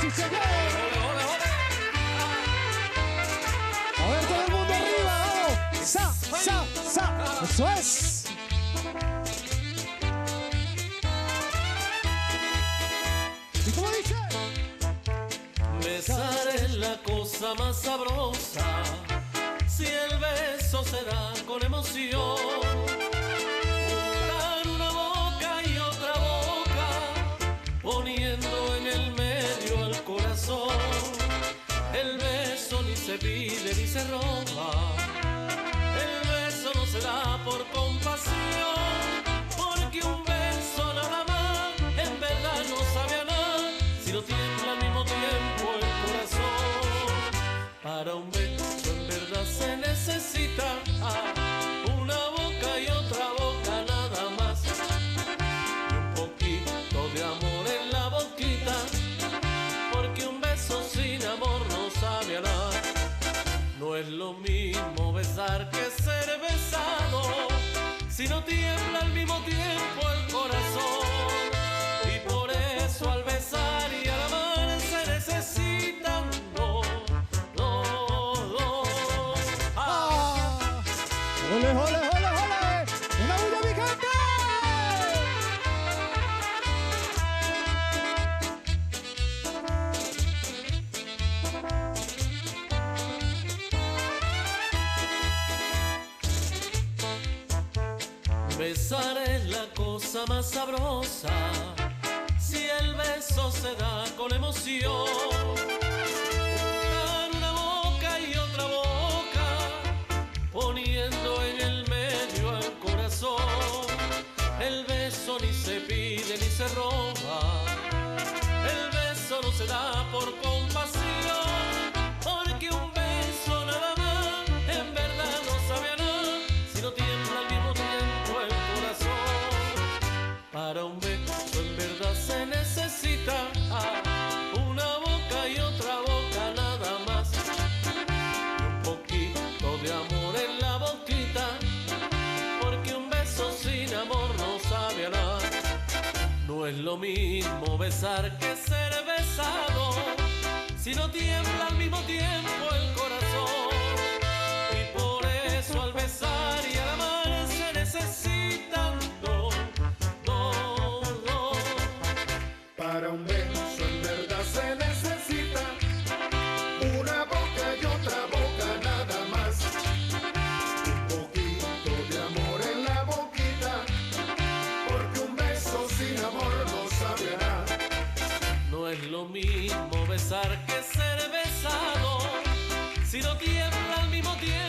sí señor. A ver todo el mundo arriba, vamos. Sa. Eso es. ¿Y cómo dice? Besar es la cosa más sabrosa, si el beso se da con emoción. Juntar una boca y otra boca, poniendo en el medio al corazón. El beso ni se pide ni se roba, el beso no se da por compasión, porque un beso nada más en verdad no sabe a nada, si no tiembla al mismo tiempo el corazón. Para un beso en verdad se necesita una boca y otra boca nada más, y un poquito de amor en la boquita, porque un beso sin amor no sabe a nada. No es lo mismo besar que ser besado, si no tiembla al mismo tiempo el corazón. Y por eso al besar y al amar se necesitan dos. ¡Ole, ole, ole, ole! ¡Una bulla picante! Besar es la cosa más sabrosa, si el beso se da con emoción. Juntar una boca y otra boca, poniendo en el medio al corazón. El beso ni se pide ni se roba, el beso no se da por compasión, porque un beso nada más en verdad no sabe a nada, si no tiembla al mismo tiempo el corazón. Para un beso en verdad se necesita una boca y otra boca nada más, y un poquito de amor en la boquita, porque un beso sin amor no sabe a nada. No es lo mismo besar que ser besado, si no tiembla al mismo tiempo el corazón. Y por eso al besar y al amar se necesitan dos. Para un beso en verdad se necesita una boca y otra boca nada más, un poquito de amor en la boquita, porque un beso sin amor no sabe a nada. No es lo mismo besar que ser besado, si no tiembla al mismo tiempo